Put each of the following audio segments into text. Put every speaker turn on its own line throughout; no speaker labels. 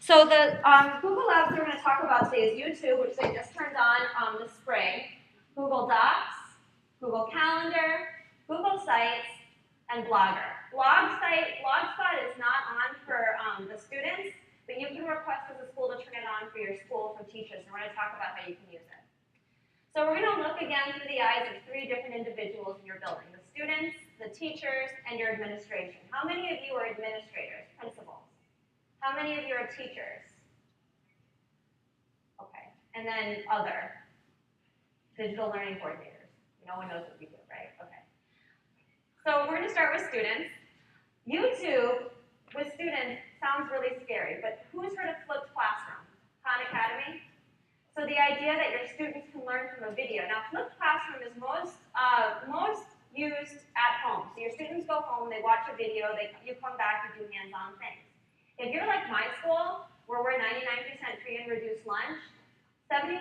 So the Google Labs we're going to talk about today is YouTube, which they just turned on this spring, Google Docs, Google Calendar, Google Sites, and Blogger. Blogspot is not on for the students, but you can request as a school to turn it on for your school from teachers, and we're going to talk about how you can use it. So we're going to look again through the eyes of three different individuals in your building: the students, the teachers, and your administration. How many of you are administrators, principals? How many of you are teachers? Okay, and then other digital learning coordinators. No one knows what we do, right? Okay. So we're going to start with students. YouTube with students sounds really scary, but who's heard of flipped classroom? Khan Academy? So the idea that your students can learn from a video. Now, flipped classroom is most used at home. So your students go home, they watch a video, you come back, you do hands-on things. If you're like my school, where we're 99% free and reduced lunch, 75%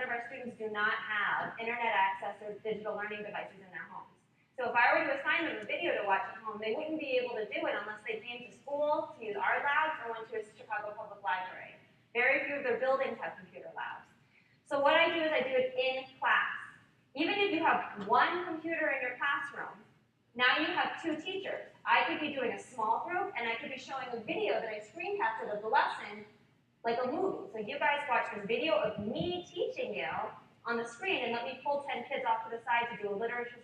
of our students do not have internet access or digital learning devices in their homes. So if I were to assign them a video to watch at home, they wouldn't be able to do it unless they came to school to use our labs or went to a Chicago Public Library. Very few of their buildings have computer labs. So what I do is I do it in class. Even if you have one computer in your classroom, now you have two teachers. I could be doing a small group, and I could be showing a video that I screencasted of the lesson, like a movie. So you guys watch this video of me teaching you on the screen, and let me pull 10 kids off to the side to do a literature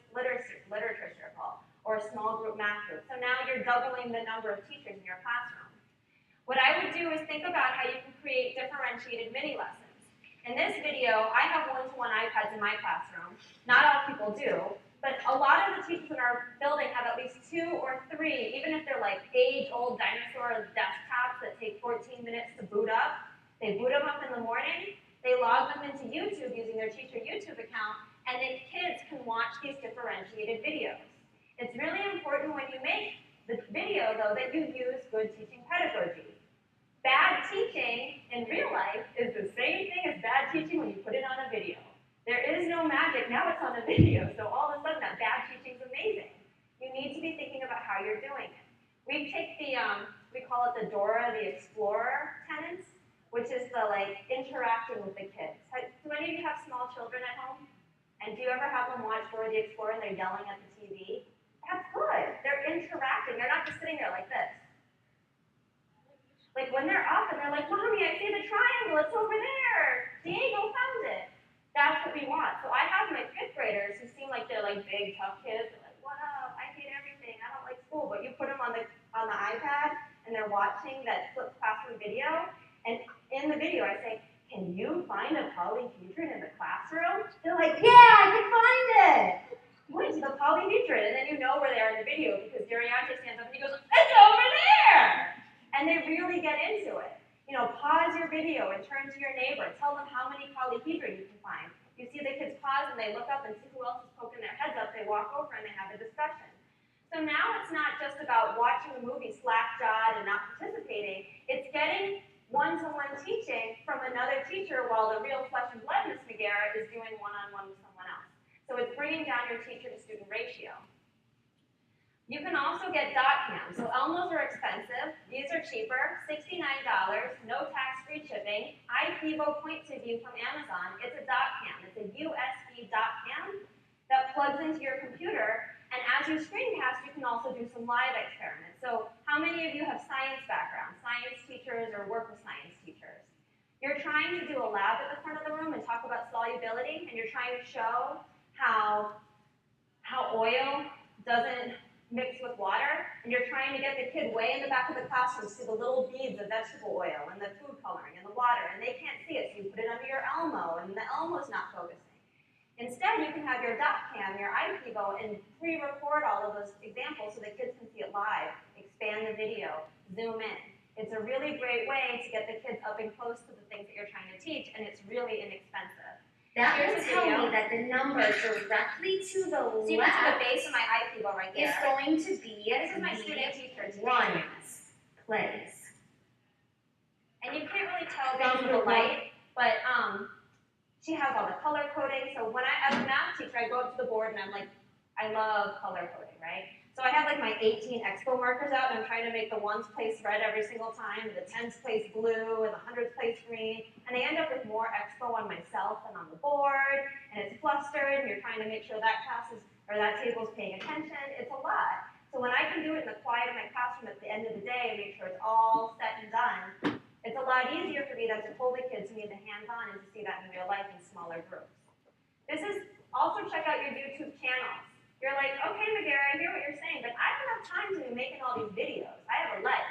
circle or a small group math group. So now you're doubling the number of teachers in your classroom. What I would do is think about how you can create differentiated mini lessons. In this video, I have one-to-one iPads in my classroom. Not all people do. But a lot of the teachers in our building have at least 2 or 3, even if they're like age-old dinosaur desktops that take 14 minutes to boot up. They boot them up in the morning, they log them into YouTube using their teacher YouTube account, and then kids can watch these differentiated videos. It's really important when you make the video, though, that you use good teaching pedagogy. Bad teaching in real life is the same thing as bad teaching when you put it on a video. There is no magic. Now it's on a video, so all of a sudden that bad teaching is amazing. You need to be thinking about how you're doing it. We take the, we call it the Dora the Explorer tenets, which is the interacting with the kids. Do any of you have small children at home? And do you ever have them watch Dora the Explorer and they're yelling at the TV? That's good. They're interacting. They're not just sitting there like this. Like when they're up and they're like, Mommy, I see the triangle. It's over there. Diego found it. That's what we want. So I have my 5th graders who seem like they're like big, tough kids. They're like, what up? I hate everything. I don't like school. But you put them on the iPad and they're watching that flipped classroom video. And in the video, I say, can you find a polyhedron in the classroom? They're like, yeah, I can find it. Point to the polyhedron. And then you know where they are in the video because Dariante stands up and he goes, it's over there. And they really get into it. You know, pause your video and turn to your neighbor. Tell them how many polyhedra you can find. You see the kids pause and they look up and see who else is poking their heads up. They walk over and they have a discussion. So now it's not just about watching the movie slack-jawed and not participating. It's getting one-to-one teaching from another teacher while the real flesh and blood Miss Magiera is doing one-on-one with someone else. So it's bringing down your teacher-to-student ratio. You can also get dot cams. So Elmos are expensive. These are cheaper, $69, no tax-free shipping. iPivo point to view from Amazon. It's a dot cam. It's a USB dot cam that plugs into your computer. And as you screencast, you can also do some live experiments. So how many of you have science background, science teachers or work with science teachers? You're trying to do a lab at the front of the room and talk about solubility, and you're trying to show how oil doesn't mix with water, and you're trying to get the kid way in the back of the classroom to see the little beads of vegetable oil and the food coloring and the water, and they can't see it, so you put it under your Elmo, and the Elmo's not focusing. Instead, you can have your dot cam, your iPivo, and pre-record all of those examples so the kids can see it live, expand the video, zoom in. It's a really great way to get the kids up and close to the things that you're trying to teach, and it's really inexpensive.
That will tell me that the number directly to the
left, to the base of my iPivo right there,
is going to be
this is my student teacher
runs, plays.
And you can't really tell because of the light, but she has all the color coding. So when as a math teacher, I go up to the board and I'm like, I love color coding, right? So I have like my 18 expo markers out, and I'm trying to make the ones place red every single time, the tens place blue, and the hundreds place green, and I end up with more expo on myself than on the board, and it's flustered, and you're trying to make sure that class is, or that table is paying attention. It's a lot. So when I can do it in the quiet of my classroom at the end of the day and make sure it's all set and done, it's a lot easier for me than to pull the kids who need the hands-on and to see that in real life in smaller groups. This is also check out your YouTube channels. You're like, okay, Magiera, I hear what you're saying, but I don't have time to be making all these videos. I have a life.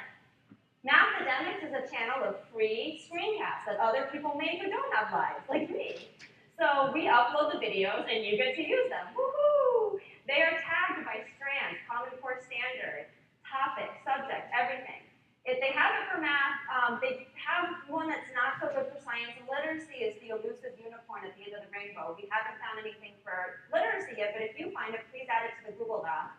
Mathematics is a channel of free screencasts that other people make who don't have lives, like me. So we upload the videos and you get to use them. Woohoo! They are tagged by strands, Common Core standard, topic, subject, everything. If they have it for math, they have one that's not so good for science, and literacy is the elusive unicorn at the end of the rainbow. We haven't found anything for literacy yet, but if you find it, please add it to the Google Doc.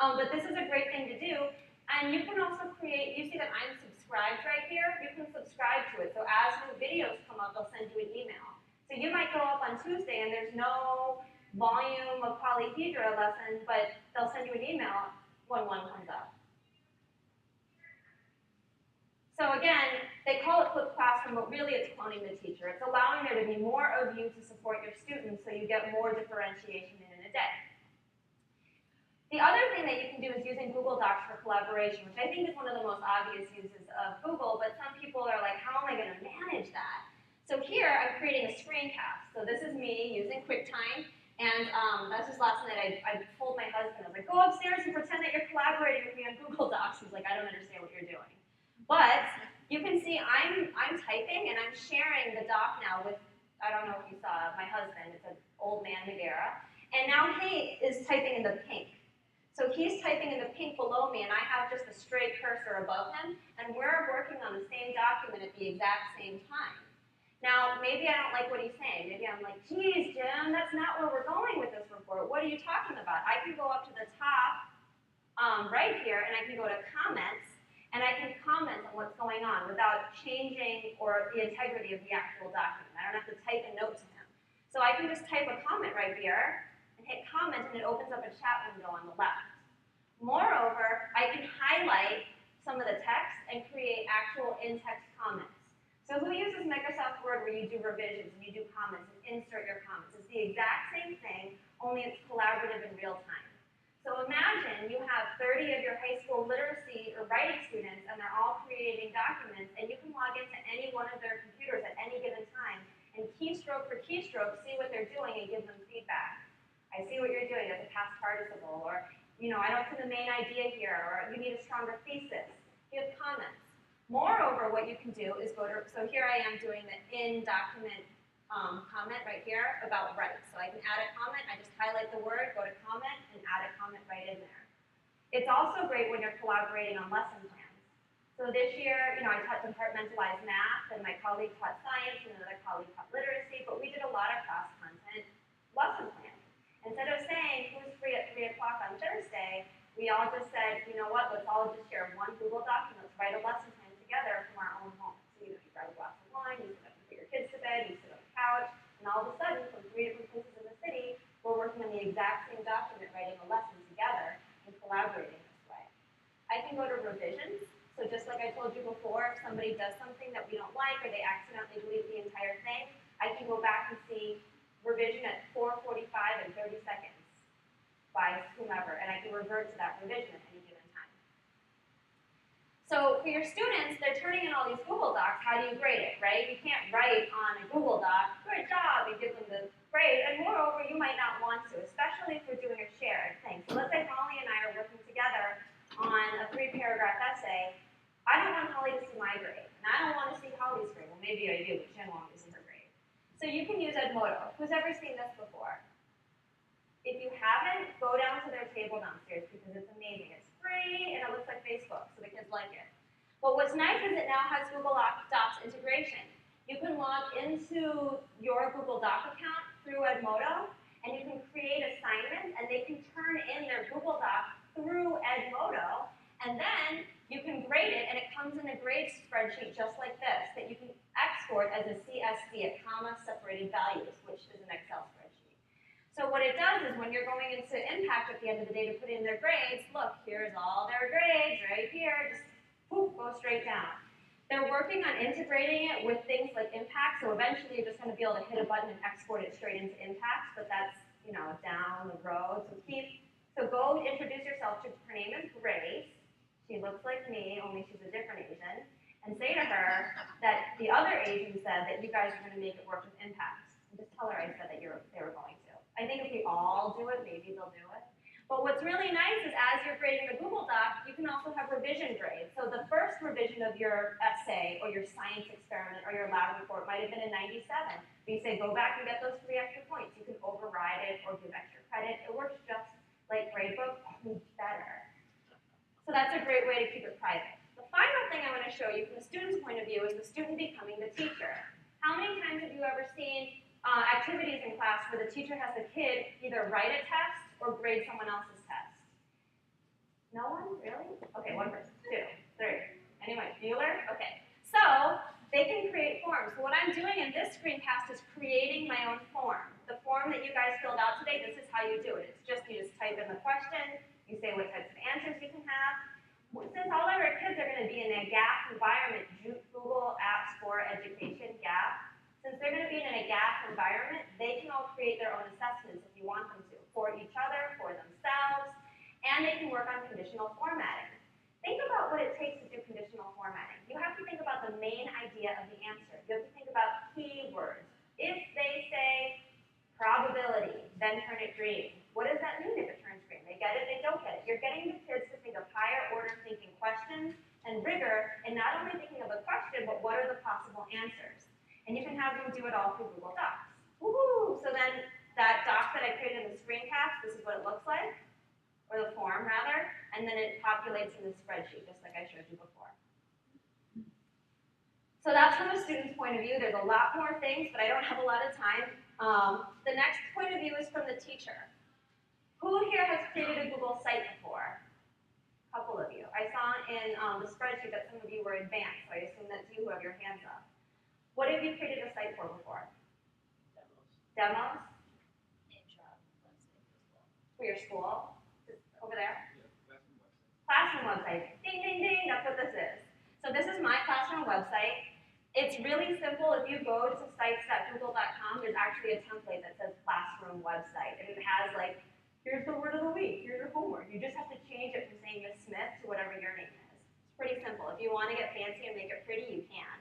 But this is a great thing to do, and you can also create, you see that I'm subscribed right here, you can subscribe to it, so as new videos come up, they'll send you an email. So you might go up on Tuesday and there's no volume of polyhedra lesson, but they'll send you an email when one comes up. So again, they call it flipped classroom, but really it's cloning the teacher. It's allowing there to be more of you to support your students so you get more differentiation in a day. The other thing that you can do is using Google Docs for collaboration, which I think is one of the most obvious uses of Google, but some people are like, how am I going to manage that? So here, I'm creating a screencast. So this is me using QuickTime, and that's just last night I told my husband, I was like, go upstairs and pretend that you're collaborating with me on Google Docs. He's like, I don't understand what you're doing. But you can see I'm typing and I'm sharing the doc now with, I don't know if you saw, my husband. It's an old man, Magiera. And now he is typing in the pink. So he's typing in the pink below me, and I have just a straight cursor above him, and we're working on the same document at the exact same time. Now, maybe I don't like what he's saying. Maybe I'm like, geez, Jim, that's not where we're going with this report. What are you talking about? I can go up to the top right here, and I can go to comments, and I can comment on what's going on without changing or the integrity of the actual document. I don't have to type a note to him. So I can just type a comment right here and hit comment, and it opens up a chat window on the left. Moreover, I can highlight some of the text and create actual in-text comments. So who uses Microsoft Word where you do revisions and you do comments and insert your comments? It's the exact same thing, only it's collaborative in real time. So imagine you have 30 of your high school literacy or writing students, and they're all creating documents, and you can log into any one of their computers at any given time and keystroke for keystroke, see what they're doing and give them feedback. I see what you're doing as a past participle, or I don't see the main idea here, or you need a stronger thesis. Give comments. Moreover, what you can do is go to, so here I am doing the in-document comment right here about rights. So I can add a comment, I just highlight the word, go to comment, and add a comment right in there. It's also great when you're collaborating on lesson plans. So this year, I taught departmentalized math, and my colleague taught science, and another colleague taught literacy, but we did a lot of cross-content lesson plans. Instead of saying, who's free at 3 o'clock on Thursday, we all just said, you know what, let's all just share one Google Doc, and let's write a lesson plan together from our own home. So, you grab a glass of wine, you sit up and put your kids to bed, you sit on the couch, and all of a sudden, from 3 different places in the city, we're working on the exact same document, writing a lesson together, and collaborating this way. I can go to revisions. So just like I told you before, if somebody does something that we don't like, or they accidentally delete the entire thing, I can go back and see revision at 4:45 and 30 seconds by whomever, and I can revert to that revision at any given time. So for your students, they're turning in all these Google Docs. How do you grade it, right? You can't write on a Google Doc, great job, and give them the grade, and moreover, you might not want to, especially if we're doing a shared thing. So let's say Holly and I are working together on a 3-paragraph essay. I don't want Holly to see my grade, and I don't want to see Holly's grade. Well, maybe I do, but she doesn't want me to see her grade. So you can use Edmodo. Who's ever seen this before? If you haven't, go down to their table downstairs because it's amazing. It's free and it looks like Facebook, so the kids like it. But what's nice is it now has Google Docs integration. You can log into your Google Doc account through Edmodo, and you can create assignments, and they can turn in their Google Doc through Edmodo, and then you can grade it, and it comes in a grade spreadsheet just like this that you can export as a CSV, a comma-separated values, which is an Excel spreadsheet. So what it does is when you're going into impact at the end of the day to put in their grades, look, here's all their grades right here, just poof, go straight down. They're working on integrating it with things like impact, so eventually you're just going to be able to hit a button and export it straight into impact, but that's, down the road. So go introduce yourself to, her name is Grace. She looks like me, only she's a different Asian. And say to her that the other Asian said that you guys are going to make it work with impact. And just tell her I said that they were going to. I think if we all do it, maybe they'll do it. But what's really nice is as you're grading the Google Doc, you can also have revision grades. So the first revision of your essay or your science experiment or your lab report might have been a 97. But you say, go back and get those 3 extra points. You can override it or give extra credit. It works just like gradebook, only better. So that's a great way to keep it private. The final thing I want to show you from the student's point of view is the student becoming the teacher. How many times have you ever seen activities in class where the teacher has the kid either write a test or grade someone else's test? No one? Really? Okay, one person, 2, 3. Anyway, Bueller? Okay. So they can create forms. So what I'm doing in this screencast is creating my own form. The form that you guys filled out today, this is how you do it. It's just you just type in the question, you say what types of answers you can have. Since all of our kids are going to be in a GAP environment, Google Apps for Education, GAP, since they're going to be in a GAP environment, they can all create their own assessments if you want them to, for each other, for themselves, and they can work on conditional formatting. Think about what it takes to do conditional formatting. You have to think about the main idea of the answer. You have to think about keywords. If they say probability, then turn it green. What does that mean if it turns green? They get it, they don't get it. You're getting the kids to think of higher order thinking questions and rigor, and not only thinking of a question, but what are the possible answers? And you can have them do it all through Google Docs. Woohoo! So then that doc that I created in the screencast, this is what it looks like, or the form rather, and then it populates in the spreadsheet, just like I showed you before. So that's from a student's point of view. There's a lot more things, but I don't have a lot of time. The next point of view is from the teacher. Who here has created a Google site before? A couple of you. I saw in the spreadsheet that some of you were advanced, so I assume that's you who have your hands up. What have you created a site for before? Demos? For your school? Just over there? Classroom website. Ding, ding, ding. That's what this is. So this is my classroom website. It's really simple. If you go to sites.google.com, there's actually a template that says classroom website. And it has like, here's the word of the week. Here's your homework. You just have to change it from saying Miss Smith to whatever your name is. It's pretty simple. If you want to get fancy and make it pretty, you can.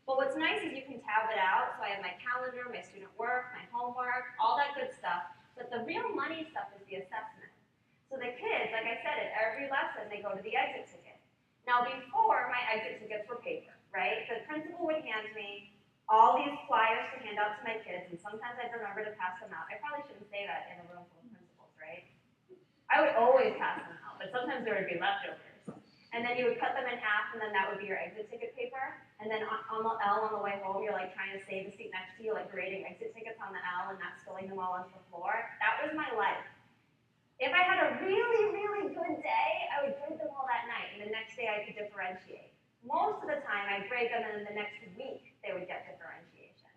But what's nice is you can tab it out. So I have my calendar, my student work, my homework, all that good stuff. But the real money stuff is the assessment. So the kids, like I said, at every lesson, they go to the exit ticket. Now before, my exit tickets were paper, right? The principal would hand me all these flyers to hand out to my kids, and sometimes I'd remember to pass them out. I probably shouldn't say that in a room full of principals, right? I would always pass them out, but sometimes there would be leftovers. And then you would cut them in half, and then that would be your exit ticket paper. And then on the L on the way home, you're like trying to save the seat next to you, like grading exit tickets on the L and not spilling them all onto the floor. That was my life. If I had a really, really good day, I would grade them all that night, and the next day I could differentiate. Most of the time, I'd grade them, and then the next week, they would get differentiation.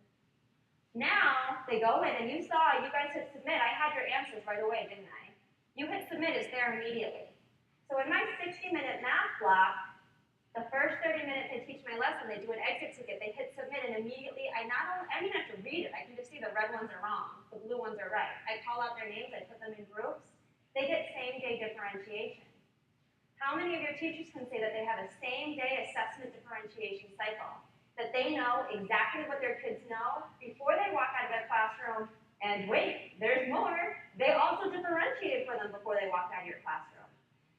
Now, they go in, and you saw, you guys hit submit. I had your answers right away, didn't I? You hit submit, it's there immediately. So in my 60-minute math block, the first 30 minutes they teach my lesson, they do an exit ticket, they hit submit, and immediately, I don't even have to read it. I can just see the red ones are wrong, the blue ones are right. I call out their names, I put them in groups. They get same-day differentiation. How many of your teachers can say that they have a same-day assessment differentiation cycle? That they know exactly what their kids know before they walk out of their classroom, and wait, there's more. They also differentiated for them before they walked out of your classroom.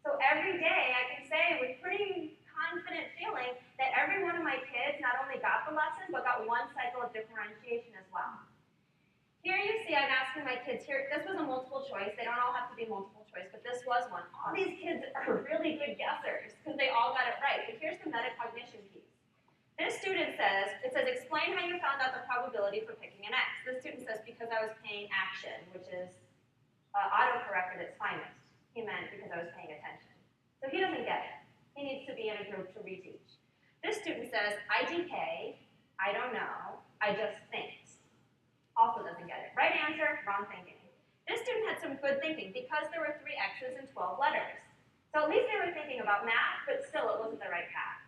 So every day I can say with pretty confident feeling that every one of my kids not only got the lesson, but got one cycle of differentiation as well. Here you see I'm asking my kids here, this was a multiple choice. They don't all have to be multiple choice, but this was one. All these kids are really good guessers because they all got it right. But here's the metacognition piece. This student says, it says, explain how you found out the probability for picking an X. This student says, because I was paying action, which is autocorrect at its finest. He meant because I was paying attention. So he doesn't get it. He needs to be in a group to reteach. This student says, IDK, I don't know, I just think. Also doesn't get it. Right answer, wrong thinking. This student had some good thinking because there were 3 X's and 12 letters. So at least they were thinking about math, but still it wasn't the right path.